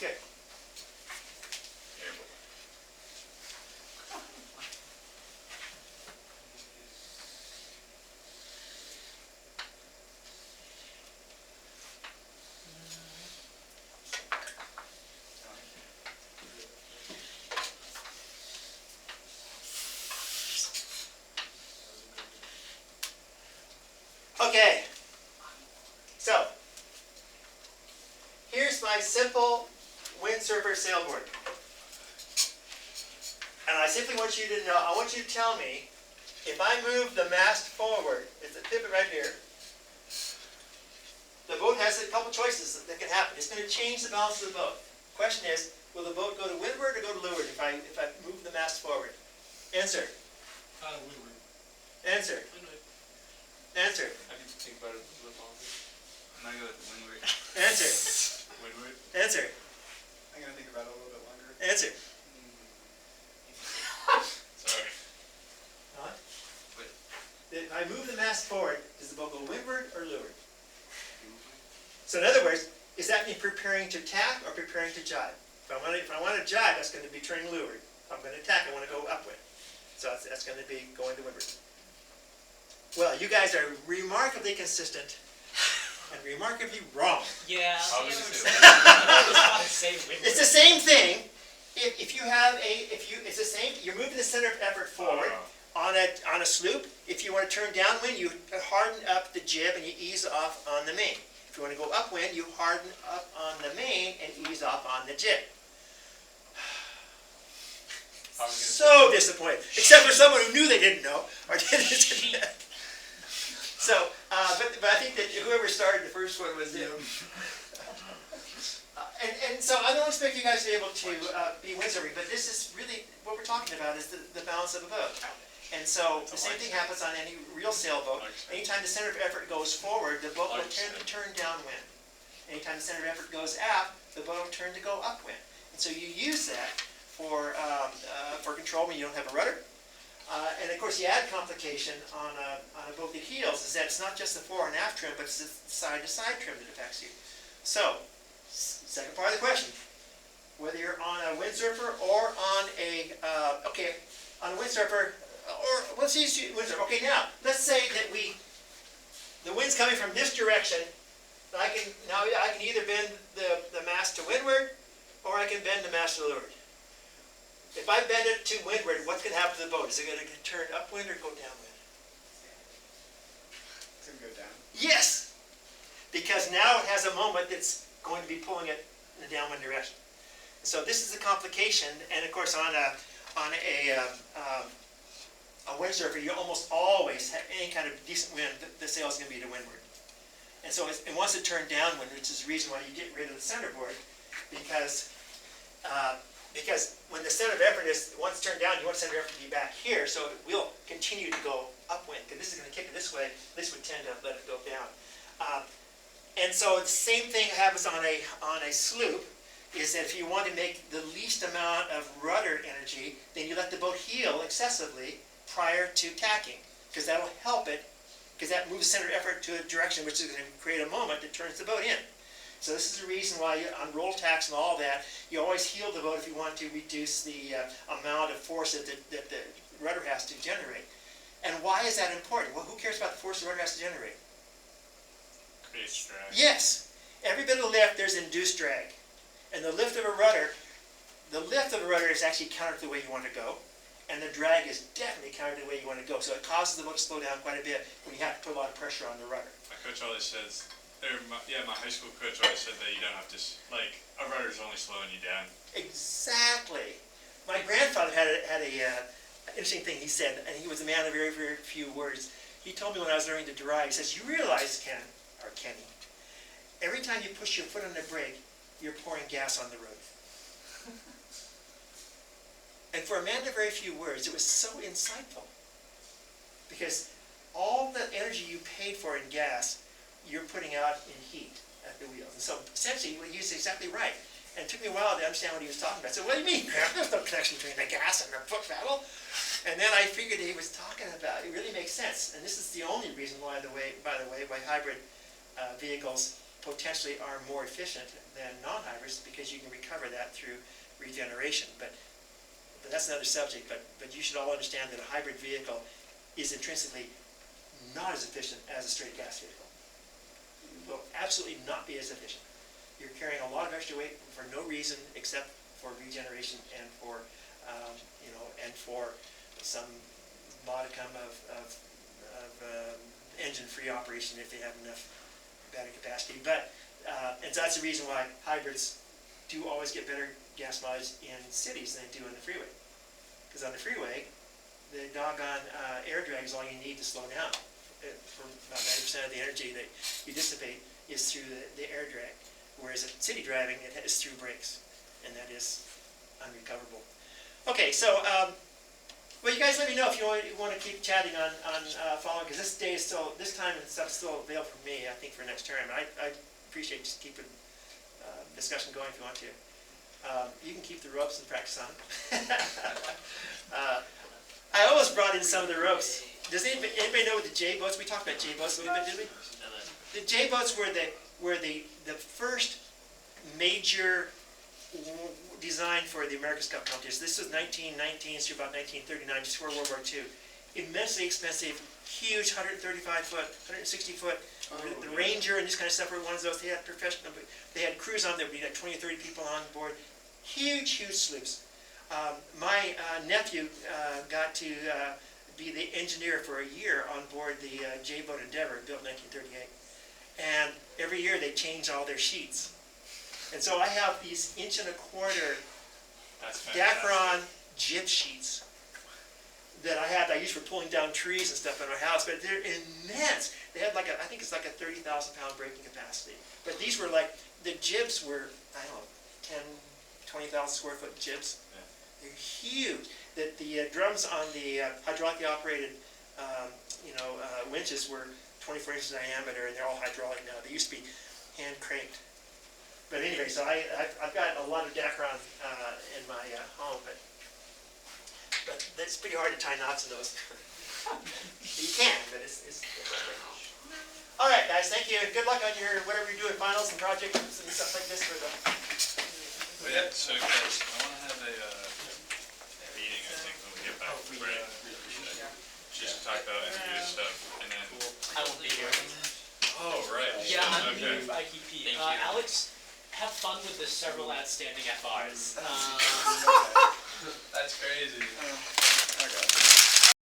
good. Okay, so here's my simple windsurfer sailboard. And I simply want you to know, I want you to tell me, if I move the mast forward, it's a pivot right here, the boat has a couple choices that can happen. It's going to change the balance of the boat. Question is, will the boat go to windward or go to leeward if I move the mast forward? Answer. Windward. Answer. Answer. I need to think about it a little bit longer. I'm gonna go with windward. Answer. Windward? Answer. I'm gonna think about it a little bit longer. Answer. Sorry. Huh? Wait. If I move the mast forward, does the boat go windward or leeward? So in other words, is that me preparing to tack or preparing to jibe? If I want to jibe, that's going to be turning leeward. If I'm going to tack, I want to go upwind. So that's going to be going to windward. Well, you guys are remarkably consistent and remarkably wrong. Yeah. I was gonna say I just want to say windward. It's the same thing. If you have it's the same. You're moving the center of effort forward on a sloop. If you want to turn downwind, you harden up the jib and you ease off on the main. If you want to go upwind, you harden up on the main and ease off on the jib. So disappointed, except for someone who knew they didn't know or didn't. So, but I think that whoever started the first one was him. And so I don't expect you guys to be able to be windsurfing, but this is really what we're talking about is the balance of a boat. And so the same thing happens on any real sailboat. Anytime the center of effort goes forward, the boat will tend to turn downwind. Anytime the center of effort goes aft, the boat will turn to go upwind. And so you use that for control when you don't have a rudder. And of course, the added complication on a boat that heels is that it's not just the fore and aft trim, but it's the side-to-side trim that affects you. So, second part of the question, whether you're on a windsurfer or on on a windsurfer, or let's use windsurfer. Okay, now let's say that the wind's coming from this direction. I can either bend the mast to windward, or I can bend the mast to leeward. If I bend it to windward, what's going to happen to the boat? Is it going to turn upwind or go downwind? It's gonna go down. Yes, because now it has a moment that's going to be pulling it in the downwind direction. So this is the complication, and of course on a windsurfer, you almost always have any kind of decent wind. The sail is going to be to windward, and so it wants to turn downwind, which is the reason why you get rid of the centerboard, because when the center of effort once turned down, you want the center of effort to be back here, so it will continue to go upwind, because this is going to kick it this way. This would tend to let it go down. And so the same thing happens on a sloop, is that if you want to make the least amount of rudder energy, then you let the boat heel excessively prior to tacking, because that will help it, because that moves the center of effort to a direction which is going to create a moment that turns the boat in. So this is the reason why on roll tacks and all that, you always heel the boat if you want to reduce the amount of force that the rudder has to generate. And why is that important? Well, who cares about the force the rudder has to generate? Creates drag. Yes. Every bit of lift, there's induced drag. And the lift of a rudder is actually counter to the way you want to go. and the drag is definitely counter to the way you want to go. So it causes the boat to slow down quite a bit when you have to put a lot of pressure on the rudder. My coach always says, my high school coach always said that you don't have to, like, a rudder's only slowing you down. Exactly. My grandfather had a interesting thing he said, and he was a man of very, very few words. He told me when I was learning to drive, he says, you realize, Kenny, every time you push your foot on the brake, you're pouring gas on the road. And for a man of very few words, it was so insightful. Because all the energy you paid for in gas, you're putting out in heat at the wheels. And so essentially, he was exactly right. And it took me a while to understand what he was talking about. So what do you mean, Graham? There's no connection between the gas and the foot pedal. And then I figured he was talking about, it really makes sense. And this is the only reason why, by the way, why hybrid vehicles potentially are more efficient than non-hybrids, because you can recover that through regeneration. But that's another subject. But you should all understand that a hybrid vehicle is intrinsically not as efficient as a straight gas vehicle. It will absolutely not be as efficient. You're carrying a lot of extra weight for no reason except for regeneration and for, and for some modicum of engine-free operation if they have enough battery capacity. But and so that's the reason why hybrids do always get better gas mileage in cities than they do on the freeway. Because on the freeway, the doggone air drag is all you need to slow down. For about 90% of the energy that you dissipate is through the air drag. Whereas at city driving, it is through brakes, and that is unrecoverable. Okay, so, well, you guys let me know if you want to keep chatting on following, because this day is still, this time and stuff is still available for me, I think, for next term. I appreciate just keeping discussion going if you want to. You can keep the ropes and practice on them. I almost brought in some of the ropes. Does anybody know what the J-boats? We talked about J-boats a little bit, did we? The J-boats were the first major design for the America's Cup competition. This was 1919 through about 1939, just before World War II. Immensely expensive, huge 135-foot, 160-foot. The Ranger and this kind of stuff were ones of those. They had professional. They had crews on there. We had 20 or 30 people on board. Huge, huge sloops. My nephew got to be the engineer for a year on board the J-boat Endeavor, built in 1938. And every year they change all their sheets. And so I have these 1.25" Dacron jib sheets that I use for pulling down trees and stuff in our house, but they're immense. They had like I think it's like a 30,000-pound braking capacity. But these were like, the jibs were, I don't know, 10, 20,000 square foot jibs. Yeah. They're huge. The drums on the hydraulically operated, winches were 24 inches diameter, and they're all hydraulic now. They used to be hand cranked. But anyway, so I've got a lot of Dacron in my home, but it's pretty hard to tie knots in those. You can, but it's all right, guys. Thank you. Good luck on your whatever you're doing, finals and projects and stuff like this for the. Oh, yeah. So guys, I want to have a meeting. I think when we get back from break, just talk about interview stuff, and then. I won't be here. Oh right. Yeah, I'm okay. new IPP. Thank you. Alex, have fun with the several outstanding FRs. That's crazy. Okay.